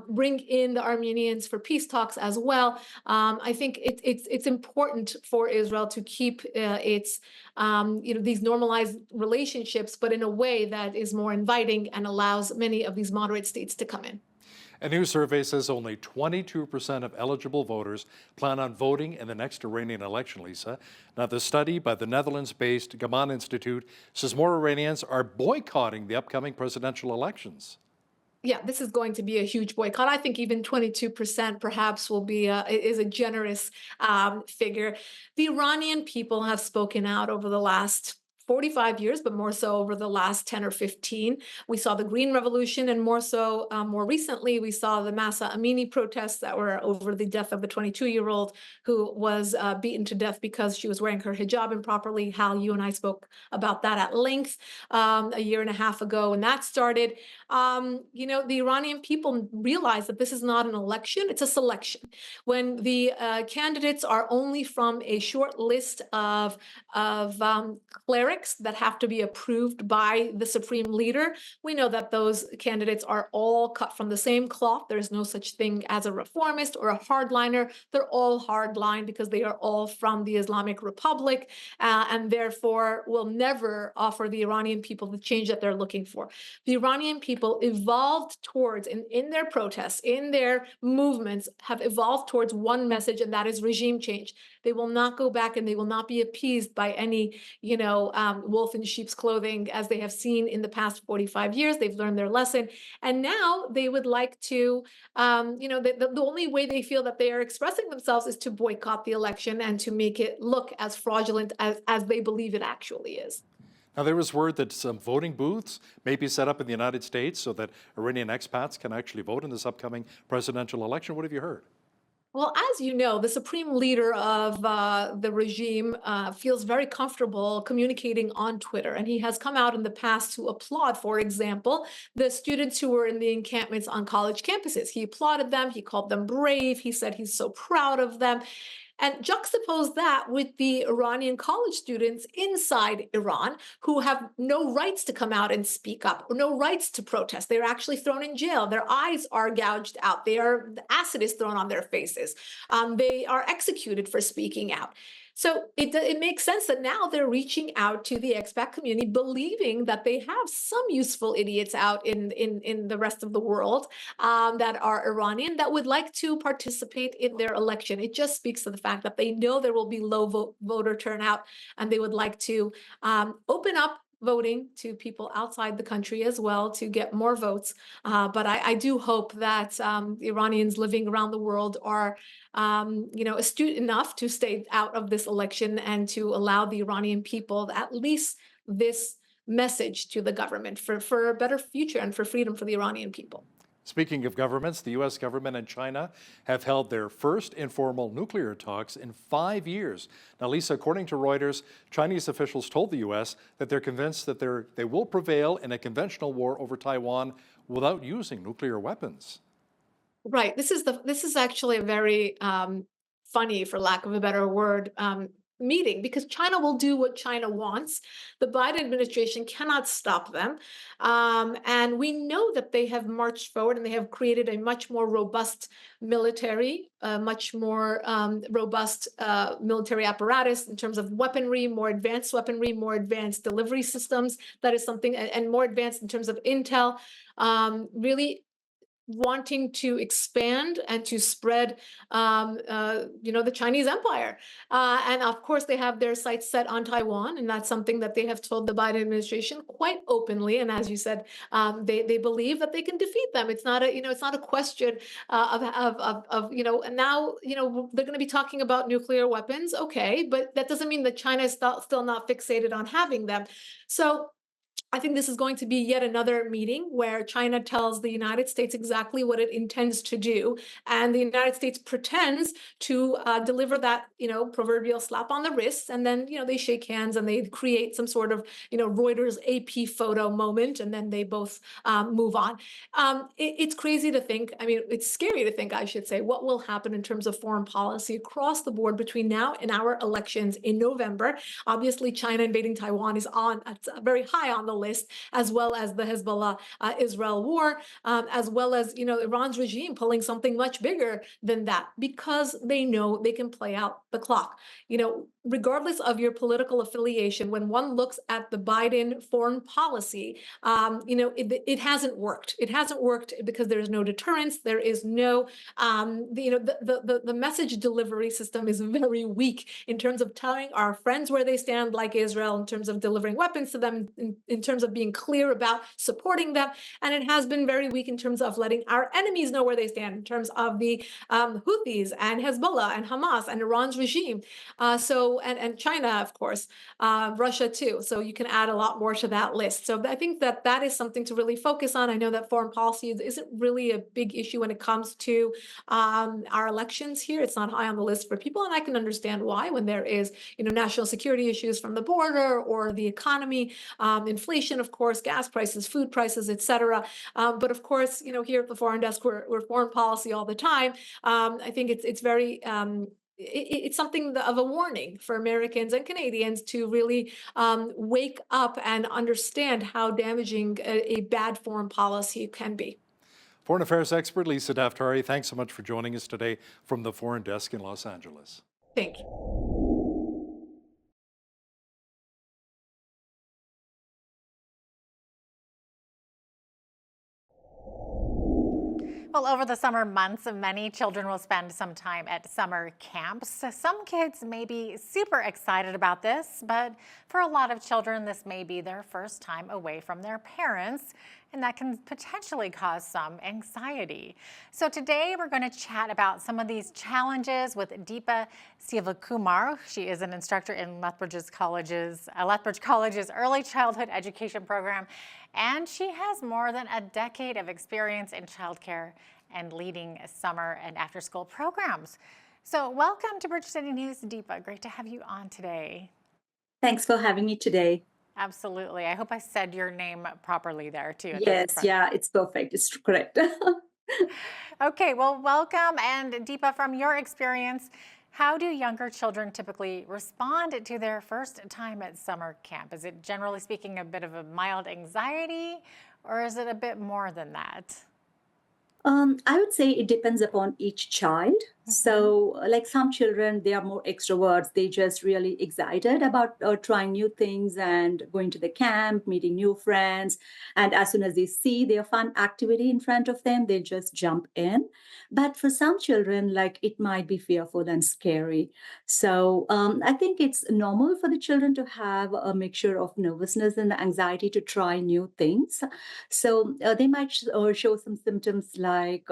bring in the Armenians for peace talks as well. I think it's important for Israel to keep its, these normalized relationships, but in a way that is more inviting and allows many of these moderate states to come in. A new survey says only 22% of eligible voters plan on voting in the next Iranian election, Lisa. Now, the study by the Netherlands-based Gaman Institute says more Iranians are boycotting the upcoming presidential elections. Yeah, this is going to be a huge boycott. I think even 22% perhaps will be is a generous figure. The Iranian people have spoken out over the last 45 years, but more so over the last 10 or 15. We saw the Green Revolution, and more so, more recently, we saw the Masa Amini protests that were over the death of the 22-year-old who was beaten to death because she was wearing her hijab improperly. Hal, you and I spoke about that at length a year and a half ago when that started. The Iranian people realize that this is not an election, it's a selection. When the candidates are only from a short list of clerics that have to be approved by the supreme leader, we know that those candidates are all cut from the same cloth. There's no such thing as a reformist or a hardliner. They're all hardline because they are all from the Islamic Republic and therefore will never offer the Iranian people the change that they're looking for. The Iranian people evolved towards, in their protests, in their movements, have evolved towards one message, and that is regime change. They will not go back and they will not be appeased by any, wolf in sheep's clothing, as they have seen in the past 45 years. They've learned their lesson. And now they would like to, the only way they feel that they are expressing themselves is to boycott the election and to make it look as fraudulent as they believe it actually is. Now, there was word that some voting booths may be set up in the United States so that Iranian expats can actually vote in this upcoming presidential election. What have you heard? Well, as you know, the supreme leader of the regime feels very comfortable communicating on Twitter. And he has come out in the past to applaud, for example, the students who were in the encampments on college campuses. He applauded them. He called them brave. He said he's so proud of them. And juxtapose that with the Iranian college students inside Iran who have no rights to come out and speak up, or no rights to protest. They're actually thrown in jail. Their eyes are gouged out. Acid is thrown on their faces. They are executed for speaking out. So it makes sense that now they're reaching out to the expat community, believing that they have some useful idiots out in the rest of the world that are Iranian that would like to participate in their election. It just speaks to the fact that they know there will be low voter turnout, and they would like to open up voting to people outside the country as well to get more votes. But I do hope that Iranians living around the world are astute enough to stay out of this election and to allow the Iranian people at least this message to the government for a better future and for freedom for the Iranian people. Speaking of governments, the U.S. government and China have held their first informal nuclear talks in 5 years. Now, Lisa, according to Reuters, Chinese officials told the U.S. that they're convinced that they will prevail in a conventional war over Taiwan without using nuclear weapons. Right. This is actually a very funny, for lack of a better word, meeting, because China will do what China wants. The Biden administration cannot stop them. And we know that they have marched forward and they have created a much more robust military, much more robust military apparatus in terms of weaponry, more advanced weaponry, more advanced delivery systems. That is something, and more advanced in terms of intel, really wanting to expand and to spread, the Chinese empire. And of course, they have their sights set on Taiwan, and that's something that they have told the Biden administration quite openly. And as you said, they believe that they can defeat them. It's not a question and now, they're going to be talking about nuclear weapons. Okay, but that doesn't mean that China is still not fixated on having them. So I think this is going to be yet another meeting where China tells the United States exactly what it intends to do, and the United States pretends to deliver that, proverbial slap on the wrist, and then, they shake hands and they create some sort of, Reuters AP photo moment, and then they both move on. It's crazy to think. I mean, it's scary to think, I should say, what will happen in terms of foreign policy across the board between now and our elections in November. Obviously, China invading Taiwan is very high on the list, as well as the Hezbollah-Israel war, as well as, Iran's regime pulling something much bigger than that, because they know they can play out the clock. Regardless of your political affiliation, when one looks at the Biden foreign policy, it hasn't worked. It hasn't worked because there's no deterrence. There is no, the message delivery system is very weak in terms of telling our friends where they stand, like Israel, in terms of delivering weapons to them, in terms of being clear about supporting them. And it has been very weak in terms of letting our enemies know where they stand, in terms of the Houthis and Hezbollah and Hamas and Iran's regime. And China, of course, Russia too. So you can add a lot more to that list. So I think that is something to really focus on. I know that foreign policy isn't really a big issue when it comes to our elections here. It's not high on the list for people, and I can understand why, when there is, national security issues from the border or the economy, inflation, of course, gas prices, food prices, etc. But of course, here at the Foreign Desk, we're foreign policy all the time. I think it's very it's something of a warning for Americans and Canadians to really wake up and understand how damaging a bad foreign policy can be. Foreign affairs expert Lisa Daftari, thanks so much for joining us today from the Foreign Desk in Los Angeles. Thank you. Well, over the summer months, many children will spend some time at summer camps. Some kids may be super excited about this, but for a lot of children, this may be their first time away from their parents, and that can potentially cause some anxiety. So today we're going to chat about some of these challenges with Deepa Sivakumar. She is an instructor in Lethbridge College's early childhood education program, and she has more than a decade of experience in childcare and leading summer and after-school programs. So welcome to Bridge City News, Deepa. Great to have you on today. Thanks for having me today. Absolutely. I hope I said your name properly there too. Yes, yeah, it's perfect. It's correct. Okay, well, welcome. And Deepa, from your experience, how do younger children typically respond to their first time at summer camp? Is it, generally speaking, a bit of a mild anxiety, or is it a bit more than that? I would say it depends upon each child. So, like some children, they are more extroverts. They just really excited about trying new things and going to the camp, meeting new friends. And as soon as they see their fun activity in front of them, they just jump in. But for some children, like it might be fearful and scary. So I think it's normal for the children to have a mixture of nervousness and anxiety to try new things. So they might show some symptoms like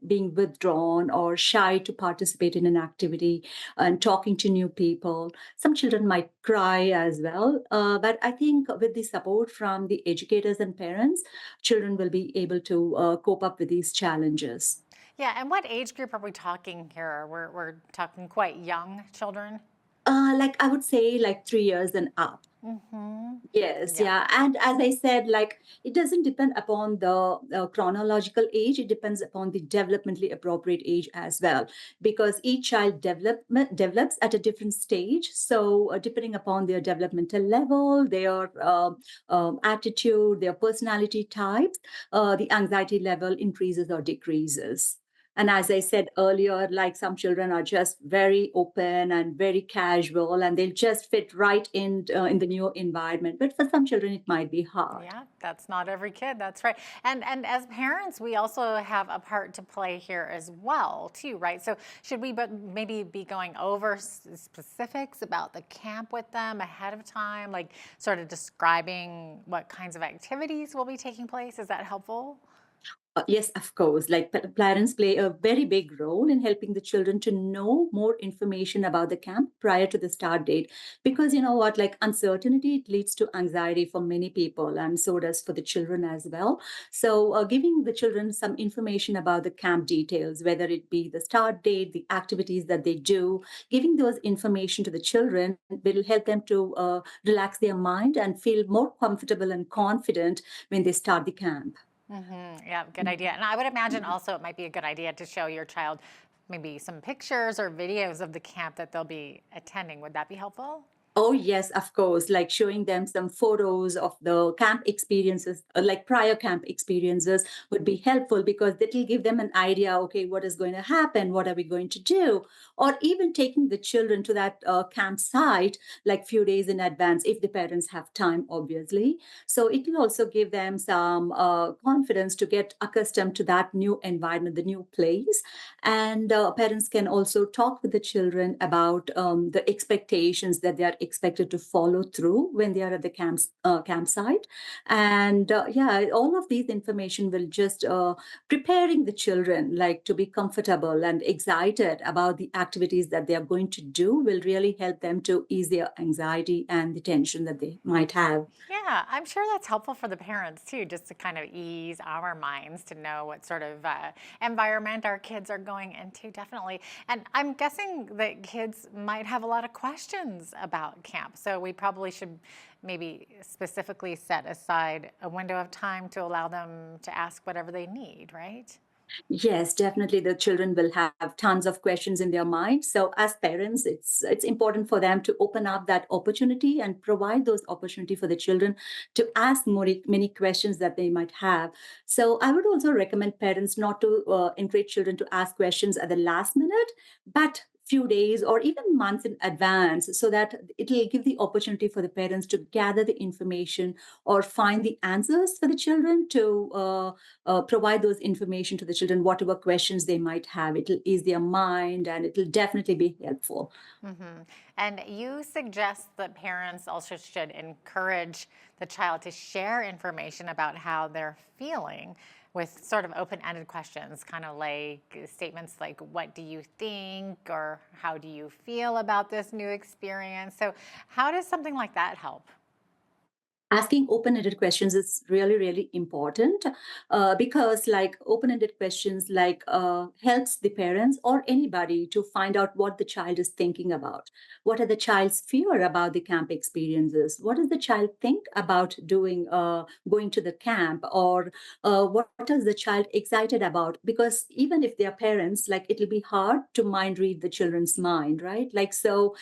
being withdrawn or shy to participate in an activity and talking to new people. Some children might cry as well. But I think with the support from the educators and parents, children will be able to cope up with these challenges. Yeah, and what age group are we talking here? We're talking quite young children? Like I would say like 3 years and up. Yes, yeah. And as I said, like it doesn't depend upon the chronological age, it depends upon the developmentally appropriate age as well, because each child develops at a different stage. So depending upon their developmental level, their attitude, their personality types, the anxiety level increases or decreases. And as I said earlier, like some children are just very open and very casual, and they'll just fit right in the new environment. But for some children, it might be hard. Yeah, that's not every kid. That's right. And as parents, we also have a part to play here as well, too, right? So should we maybe be going over specifics about the camp with them ahead of time, like sort of describing what kinds of activities will be taking place? Is that helpful? Yes, of course. Like parents play a very big role in helping the children to know more information about the camp prior to the start date. Because you know what, like uncertainty, it leads to anxiety for many people, and so does for the children as well. So giving the children some information about the camp details, whether it be the start date, the activities that they do, giving those information to the children will help them to relax their mind and feel more comfortable and confident when they start the camp. Yeah, good idea. And I would imagine also it might be a good idea to show your child maybe some pictures or videos of the camp that they'll be attending. Would that be helpful? Oh, yes, of course. Like showing them some photos of the camp experiences, like prior camp experiences, would be helpful because that will give them an idea, okay, what is going to happen? What are we going to do? Or even taking the children to that campsite like few days in advance, if the parents have time, obviously. So it will also give them some confidence to get accustomed to that new environment, the new place. And parents can also talk with the children about the expectations that they are expected to follow through when they are at the campsite. And yeah, all of these information will just preparing the children like to be comfortable and excited about the activities that they are going to do will really help them to ease their anxiety and the tension that they might have. Yeah, I'm sure that's helpful for the parents too, just to kind of ease our minds to know what sort of environment our kids are going into, definitely. And I'm guessing that kids might have a lot of questions about camp. So we probably should maybe specifically set aside a window of time to allow them to ask whatever they need, right? Yes, definitely the children will have tons of questions in their mind. So as parents, it's important for them to open up that opportunity and provide those opportunity for the children to ask many questions that they might have. So I would also recommend parents not to encourage children to ask questions at the last minute, but few days or even months in advance so that it will give the opportunity for the parents to gather the information or find the answers for the children to provide those information to the children, whatever questions they might have. It'll ease their mind and it'll definitely be helpful. And you suggest that parents also should encourage the child to share information about how they're feeling with sort of open-ended questions, kind of like statements like, what do you think? Or how do you feel about this new experience? So how does something like that help? Asking open-ended questions is really really important because like open-ended questions like helps the parents or anybody to find out what the child is thinking about, what are the child's fear about the camp experiences, what does the child think about doing going to the camp, or what is the child excited about, because even if they're parents, like it'll be hard to mind read the children's mind, right? Like so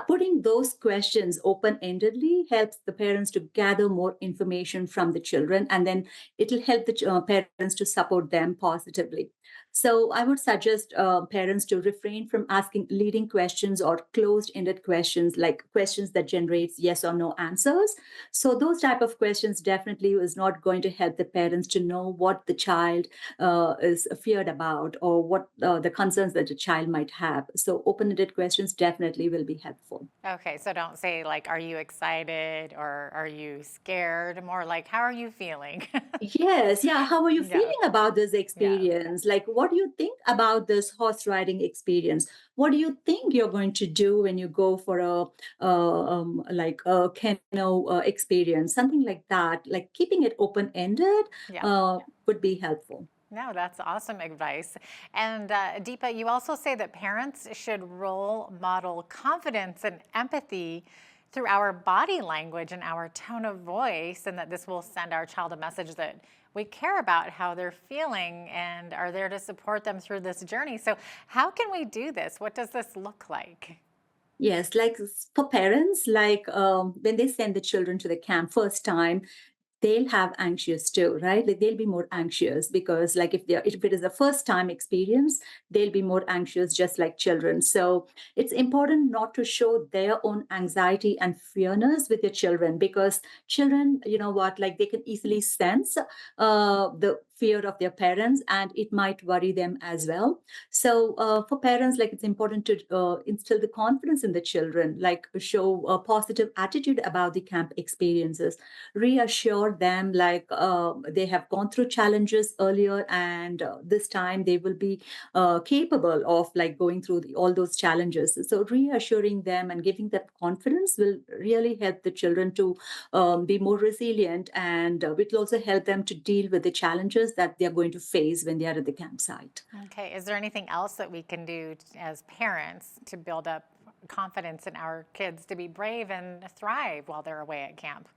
putting those questions open-endedly helps the parents to gather more information from the children, and then it'll help the parents to support them positively. So I would suggest parents to refrain from asking leading questions or closed-ended questions, like questions that generates yes or no answers. So those type of questions definitely is not going to help the parents to know what the child is feared about or what the concerns that the child might have. So open-ended questions definitely will be helpful. Okay, so don't say like, are you excited or are you scared? More like, how are you feeling? Yes, yeah. How are you Yeah, feeling about this yeah. experience? Like, what do you think about this horse riding experience? What do you think you're going to do when you go for a like a canoe experience? Something like that. Like keeping it open ended Yeah. would be helpful. No, that's awesome advice. And Deepa, you also say that parents should role model confidence and empathy through our body language and our tone of voice, and that this will send our child a message that we care about how they're feeling and are there to support them through this journey. So how can we do this? What does this look like? Yes, like for parents, like when they send the children to the camp first time, they'll have anxious too, right? Like they'll be more anxious because like if it is a first time experience, they'll be more anxious just like children. So it's important not to show their own anxiety and fearness with your children, because children, you know what, like they can easily sense the fear of their parents and it might worry them as well. So for parents, like it's important to instill the confidence in the children, like show a positive attitude about the camp experiences, reassure them like they have gone through challenges earlier, and this time they will be capable of like going through all those challenges. So reassuring them and giving them confidence will really help the children to be more resilient, and it will also help them to deal with the challenges that they are going to face when they are at the campsite. Okay, is there anything else that we can do as parents to build up confidence in our kids to be brave and thrive while they're away at camp?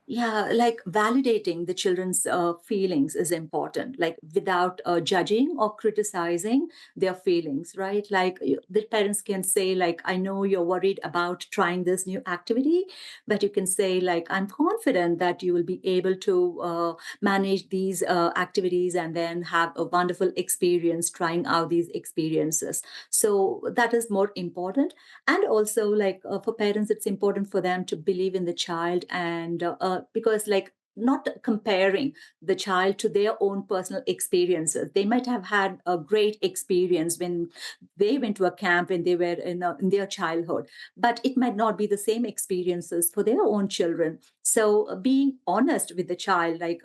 Yeah, like validating the children's feelings is important, like without judging or criticizing their feelings, right? Like the parents can say, like, I know you're worried about trying this new activity, but you can say, like, I'm confident that you will be able to manage these activities and then have a wonderful experience trying out these experiences. So that is more important. And also, like for parents, it's important for them to believe in the child, and because, like, not comparing the child to their own personal experiences. They might have had a great experience when they went to a camp when they were in their childhood, but it might not be the same experiences for their own children. So being honest with the child, like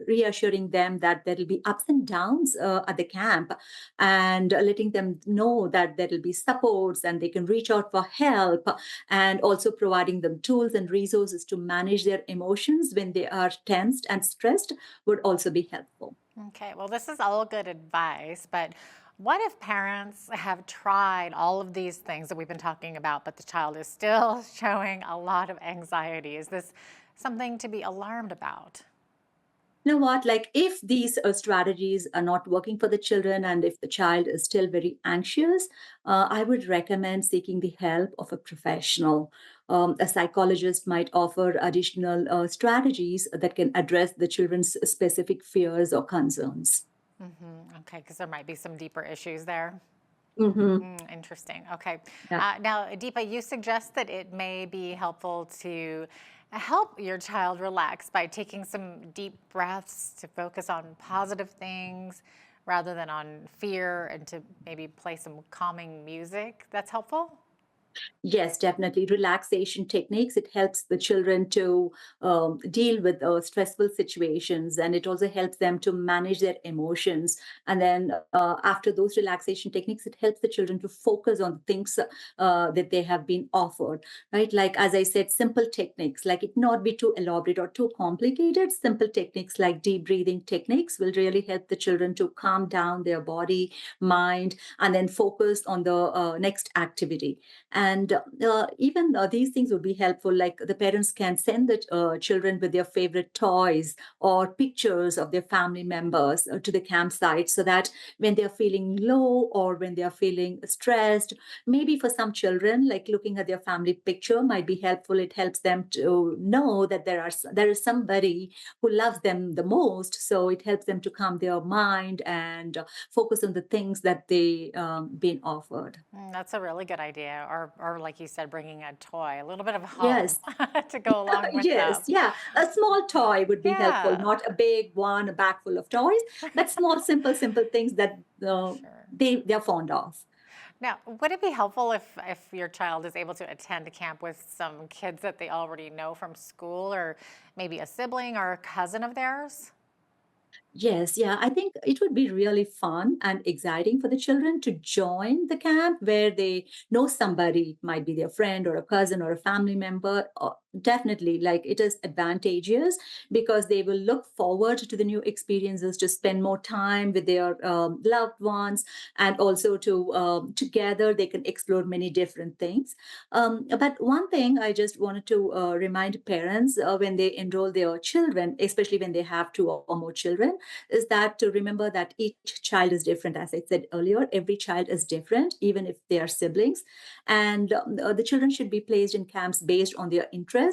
reassuring them that there will be ups and downs at the camp, and letting them know that there will be supports and they can reach out for help, and also providing them tools and resources to manage their emotions when they are tensed and stressed would also be helpful. Okay, well, this is all good advice, but what if parents have tried all of these things that we've been talking about, but the child is still showing a lot of anxiety? Is this something to be alarmed about? You know what, like if these strategies are not working for the children and if the child is still very anxious, I would recommend seeking the help of a professional. A psychologist might offer additional strategies that can address the children's specific fears or concerns. Okay, because there might be some deeper issues there. Hmm. Interesting. Okay. Yeah. Now, Deepa, you suggest that it may be helpful to help your child relax by taking some deep breaths to focus on positive things rather than on fear, and to maybe play some calming music. That's helpful? Yes, definitely. Relaxation techniques, it helps the children to deal with stressful situations, and it also helps them to manage their emotions. And then after those relaxation techniques, it helps the children to focus on things that they have been offered, right? Like, as I said, simple techniques, like it not be too elaborate or too complicated. Simple techniques like deep breathing techniques will really help the children to calm down their body, mind, and then focus on the next activity. And even these things would be helpful. Like the parents can send the children with their favorite toys or pictures of their family members to the campsite, so that when they're feeling low or when they're feeling stressed, maybe for some children, like looking at their family picture might be helpful. It helps them to know that there is somebody who loves them the most. So it helps them to calm their mind and focus on the things that they been offered. That's a really good idea. Or like you said, bringing a toy, a little bit of home Yes. to go along with Yes, them. yeah. A small toy would be helpful, Yeah. not a big one, a bag full of toys, but small, simple things that they're fond of. Now, would it be helpful if your child is able to attend a camp with some kids that they already know from school, or maybe a sibling or a cousin of theirs? Yes, yeah. I think it would be really fun and exciting for the children to join the camp where they know somebody, might be their friend or a cousin or a family member. Definitely, like it is advantageous because they will look forward to the new experiences, to spend more time with their loved ones, and also to together they can explore many different things. But one thing I just wanted to remind parents when they enroll their children, especially when they have two or more children, is that to remember that each child is different. As I said earlier, every child is different, even if they are siblings. And the children should be placed in camps based on their interest,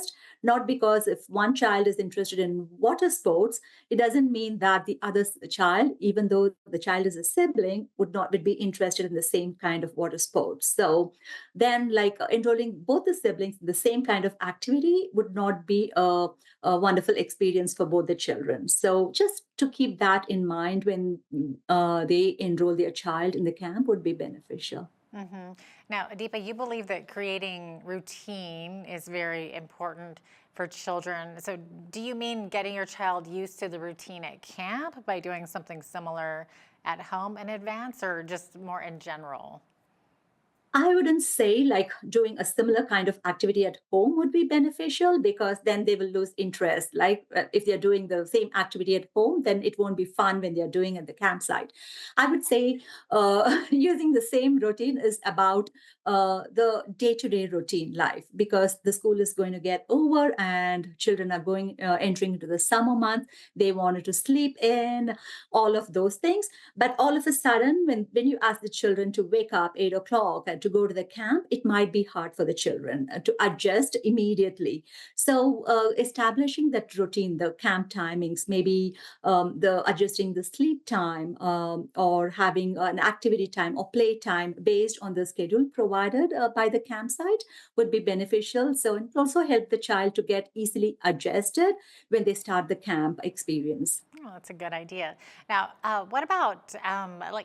not because if one child is interested in water sports, it doesn't mean that the other child, even though the child is a sibling, would be interested in the same kind of water sports. So then, like enrolling both the siblings in the same kind of activity would not be a wonderful experience for both the children. So just to keep that in mind when they enroll their child in the camp would be beneficial. Now, Deepa, you believe that creating routine is very important for children. So do you mean getting your child used to the routine at camp by doing something similar at home in advance, or just more in general? I wouldn't say like doing a similar kind of activity at home would be beneficial because then they will lose interest. Like if they're doing the same activity at home, then it won't be fun when they're doing at the campsite. I would say using the same routine is about the day-to-day routine life because the school is going to get over and children are going entering into the summer month. They wanted to sleep in, all of those things. But all of a sudden, when you ask the children to wake up 8 o'clock and to go to the camp, it might be hard for the children to adjust immediately. So establishing that routine, the camp timings, maybe the adjusting the sleep time or having an activity time or play time based on the schedule provided by the campsite would be beneficial. So it also help the child to get easily adjusted when they start the camp experience. Oh, that's a good idea. Now, what about,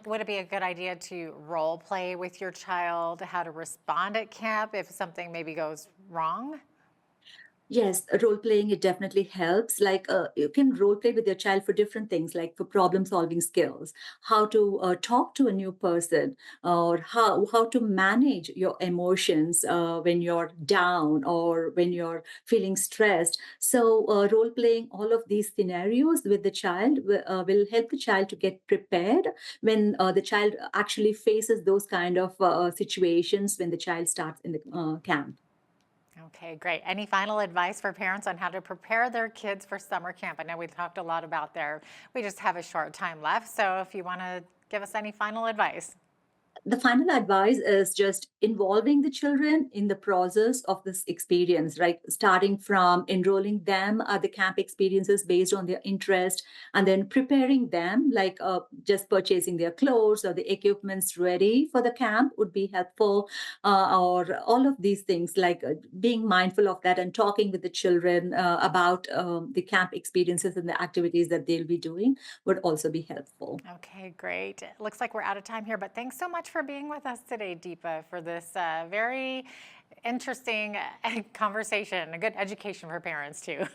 would it be a good idea to role play with your child, how to respond at camp if something maybe goes wrong? Yes, role playing, it definitely helps. Like you can role play with your child for different things, like for problem solving skills, how to talk to a new person, or how to manage your emotions when you're down or when you're feeling stressed. So role playing all of these scenarios with the child will help the child to get prepared when the child actually faces those kind of situations when the child starts in the camp. Okay, great. Any final advice for parents on how to prepare their kids for summer camp? I know we talked a lot about there. We just have a short time left. So if you want to give us any final advice. The final advice is just involving the children in the process of this experience, right? Starting from enrolling them at the camp experiences based on their interest, and then preparing them, like just purchasing their clothes or the equipments ready for the camp would be helpful, or all of these things, like being mindful of that and talking with the children about the camp experiences and the activities that they'll be doing would also be helpful. Okay, great. It looks like we're out of time here, but thanks so much for being with us today, Deepa, for this very interesting conversation, a good education for parents too.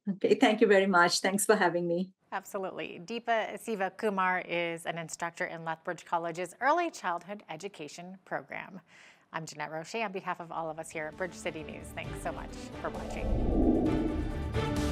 Okay, thank you very much. Thanks for having me. Absolutely. Deepa Siva Kumar is an instructor in Lethbridge College's Early Childhood Education Program. I'm Jeanette Roche on behalf of all of us here at Bridge City News. Thanks so much for watching.